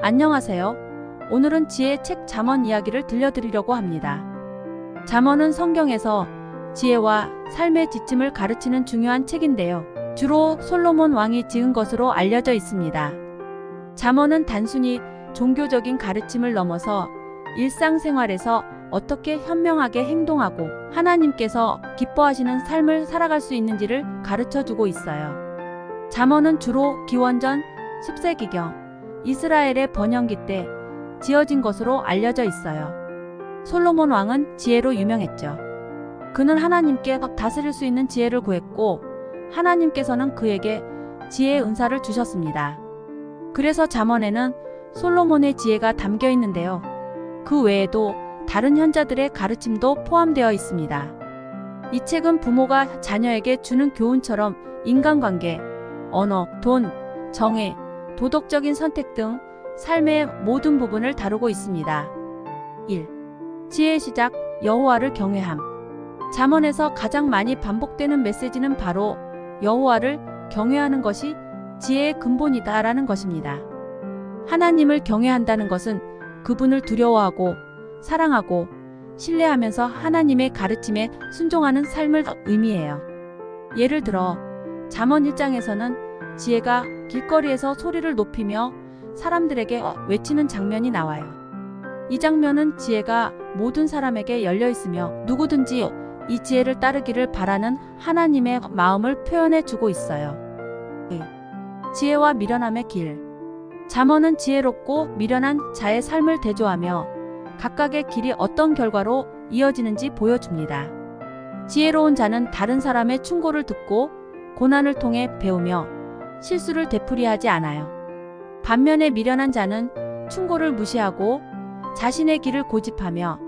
안녕하세요. 오늘은 지혜 책 잠언 이야기를 들려드리려고 합니다. 잠언은 성경에서 지혜와 삶의 지침을 가르치는 중요한 책인데요. 주로 솔로몬 왕이 지은 것으로 알려져 있습니다. 잠언은 단순히 종교적인 가르침을 넘어서 일상생활에서 어떻게 현명하게 행동하고 하나님께서 기뻐하시는 삶을 살아갈 수 있는지를 가르쳐주고 있어요. 잠언은 주로 기원전 10세기경 이스라엘의 번영기 때 지어진 것으로 알려져 있어요. 솔로몬 왕은 지혜로 유명했죠. 그는 하나님께 다스릴 수 있는 지혜를 구했고 하나님께서는 그에게 지혜의 은사를 주셨습니다. 그래서 잠언에는 솔로몬의 지혜가 담겨 있는데요. 그 외에도 다른 현자들의 가르침도 포함되어 있습니다. 이 책은 부모가 자녀에게 주는 교훈처럼 인간관계, 언어, 돈, 정의, 도덕적인 선택 등 삶의 모든 부분을 다루고 있습니다. 1. 지혜의 시작, 여호와를 경외함. 잠언에서 가장 많이 반복되는 메시지는 바로 여호와를 경외하는 것이 지혜의 근본이다라는 것입니다. 하나님을 경외한다는 것은 그분을 두려워하고 사랑하고 신뢰하면서 하나님의 가르침에 순종하는 삶을 의미해요. 예를 들어 잠언 1장에서는 지혜가 길거리에서 소리를 높이며 사람들에게 외치는 장면이 나와요. 이 장면은 지혜가 모든 사람에게 열려 있으며 누구든지 이 지혜를 따르기를 바라는 하나님의 마음을 표현해 주고 있어요. 지혜와 미련함의 길. 잠언은 지혜롭고 미련한 자의 삶을 대조하며 각각의 길이 어떤 결과로 이어지는지 보여줍니다. 지혜로운 자는 다른 사람의 충고를 듣고 고난을 통해 배우며 실수를 되풀이하지 않아요. 반면에 미련한 자는 충고를 무시하고 자신의 길을 고집하며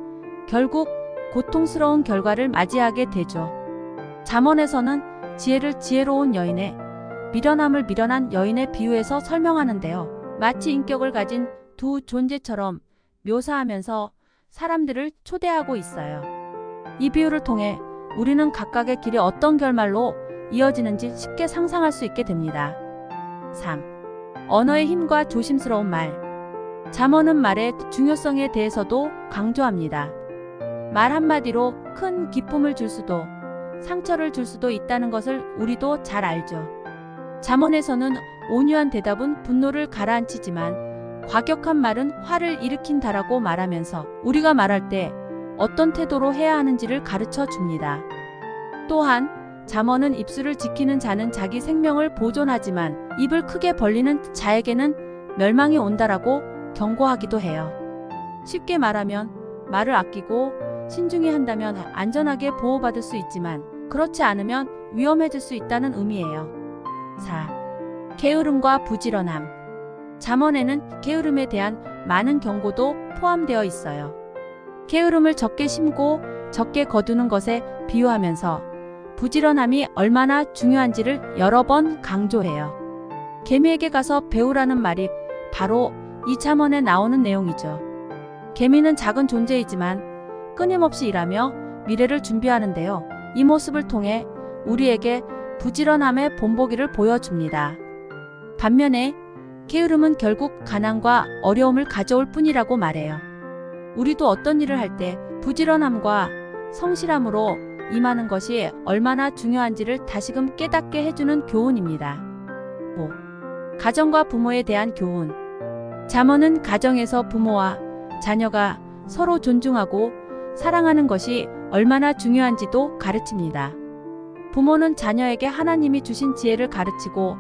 결국 고통스러운 결과를 맞이하게 되죠. 잠언에서는 지혜를 지혜로운 여인의, 미련함을 미련한 여인의 비유해서 설명하는데요. 마치 인격을 가진 두 존재처럼 묘사하면서 사람들을 초대하고 있어요. 이 비유를 통해 우리는 각각의 길이 어떤 결말로 이어지는지 쉽게 상상할 수 있게 됩니다. 3. 언어의 힘과 조심스러운 말. 잠언은 말의 중요성에 대해서도 강조합니다. 말 한마디로 큰 기쁨을 줄 수도 상처를 줄 수도 있다는 것을 우리도 잘 알죠. 잠언에서는 온유한 대답은 분노를 가라앉히지만 과격한 말은 화를 일으킨다라고 말하면서 우리가 말할 때 어떤 태도로 해야 하는지를 가르쳐 줍니다. 또한 잠언은 입술을 지키는 자는 자기 생명을 보존하지만 입을 크게 벌리는 자에게는 멸망이 온다라고 경고하기도 해요. 쉽게 말하면 말을 아끼고 신중히 한다면 안전하게 보호받을 수 있지만 그렇지 않으면 위험해질 수 있다는 의미예요. 4. 게으름과 부지런함. 잠언에는 게으름에 대한 많은 경고도 포함되어 있어요. 게으름을 적게 심고 적게 거두는 것에 비유하면서 부지런함이 얼마나 중요한지를 여러 번 강조해요. 개미에게 가서 배우라는 말이 바로 이 잠언에 나오는 내용이죠. 개미는 작은 존재이지만 끊임없이 일하며 미래를 준비하는데요. 이 모습을 통해 우리에게 부지런함의 본보기를 보여줍니다. 반면에 게으름은 결국 가난과 어려움을 가져올 뿐이라고 말해요. 우리도 어떤 일을 할 때 부지런함과 성실함으로 임하는 것이 얼마나 중요한지를 다시금 깨닫게 해주는 교훈입니다. 5. 가정과 부모에 대한 교훈. 잠언은 가정에서 부모와 자녀가 서로 존중하고 사랑하는 것이 얼마나 중요한지도 가르칩니다. 부모는 자녀에게 하나님이 주신 지혜를 가르치고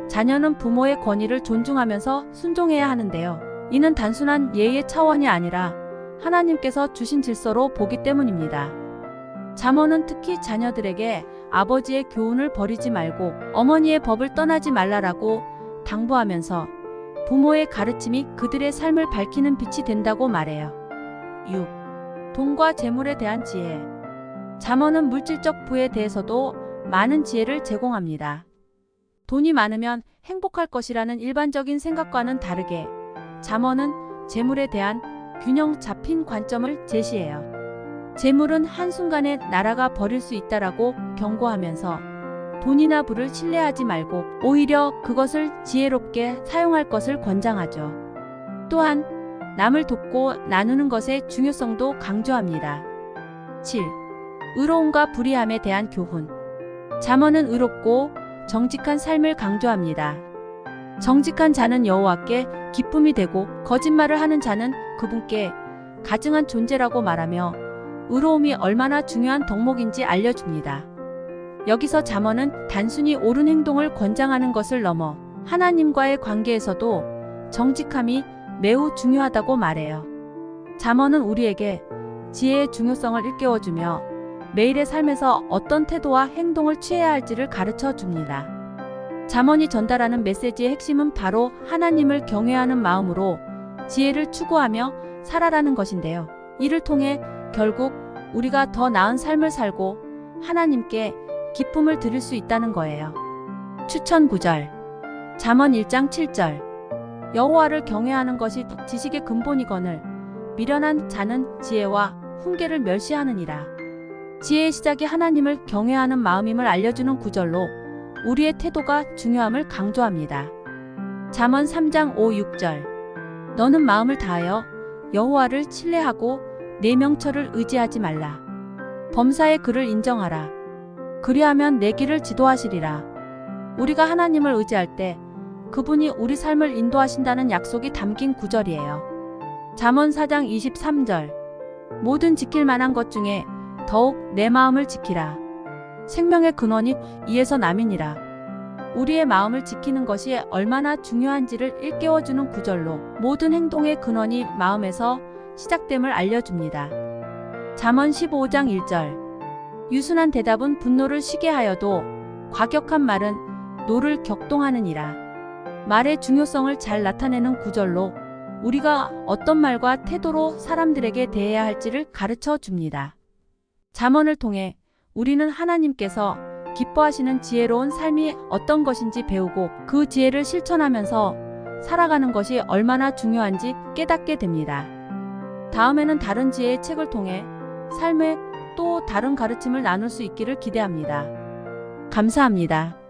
자녀는 부모의 권위를 존중하면서 순종해야 하는데요. 이는 단순한 예의의 차원이 아니라 하나님께서 주신 질서로 보기 때문입니다. 잠언은 특히 자녀들에게 아버지의 교훈을 버리지 말고 어머니의 법을 떠나지 말라라고 당부하면서 부모의 가르침이 그들의 삶을 밝히는 빛이 된다고 말해요. 6. 돈과 재물에 대한 지혜. 잠언은 물질적 부에 대해서도 많은 지혜를 제공합니다. 돈이 많으면 행복할 것이라는 일반적인 생각과는 다르게 잠언은 재물에 대한 균형 잡힌 관점을 제시해요. 재물은 한순간에 날아가 버릴 수 있다라고 경고하면서 돈이나 부를 신뢰하지 말고 오히려 그것을 지혜롭게 사용할 것을 권장하죠. 또한 남을 돕고 나누는 것의 중요성도 강조합니다. 7. 의로움과 불의함에 대한 교훈. 잠언은 의롭고 정직한 삶을 강조합니다. 정직한 자는 여호와께 기쁨이 되고 거짓말을 하는 자는 그분께 가증한 존재라고 말하며 의로움이 얼마나 중요한 덕목인지 알려줍니다. 여기서 잠언은 단순히 옳은 행동을 권장하는 것을 넘어 하나님과의 관계에서도 정직함이 매우 중요하다고 말해요. 잠언은 우리에게 지혜의 중요성을 일깨워주며 매일의 삶에서 어떤 태도와 행동을 취해야 할지를 가르쳐 줍니다. 잠언이 전달하는 메시지의 핵심은 바로 하나님을 경외하는 마음으로 지혜를 추구하며 살아라는 것인데요. 이를 통해 결국 우리가 더 나은 삶을 살고 하나님께 기쁨을 드릴 수 있다는 거예요. 추천 구절. 잠언 1장 7절. 여호와를 경외하는 것이 지식의 근본이거늘 미련한 자는 지혜와 훈계를 멸시하느니라. 지혜의 시작이 하나님을 경외하는 마음임을 알려주는 구절로 우리의 태도가 중요함을 강조합니다. 잠언 3장 5, 6절. 너는 마음을 다하여 여호와를 신뢰하고 내 명철을 의지하지 말라. 범사의 그를 인정하라. 그리하면 내 길을 지도하시리라. 우리가 하나님을 의지할 때 그분이 우리 삶을 인도하신다는 약속이 담긴 구절이에요. 잠언 4장 23절. 모든 지킬 만한 것 중에 더욱 내 마음을 지키라. 생명의 근원이 이에서 남이니라. 우리의 마음을 지키는 것이 얼마나 중요한지를 일깨워주는 구절로 모든 행동의 근원이 마음에서 시작됨을 알려줍니다. 잠언 15장 1절. 유순한 대답은 분노를 쉬게 하여도 과격한 말은 노를 격동하느니라. 말의 중요성을 잘 나타내는 구절로 우리가 어떤 말과 태도로 사람들에게 대해야 할지를 가르쳐 줍니다. 잠언을 통해 우리는 하나님께서 기뻐하시는 지혜로운 삶이 어떤 것인지 배우고 그 지혜를 실천하면서 살아가는 것이 얼마나 중요한지 깨닫게 됩니다. 다음에는 다른 지혜의 책을 통해 삶의 또 다른 가르침을 나눌 수 있기를 기대합니다. 감사합니다.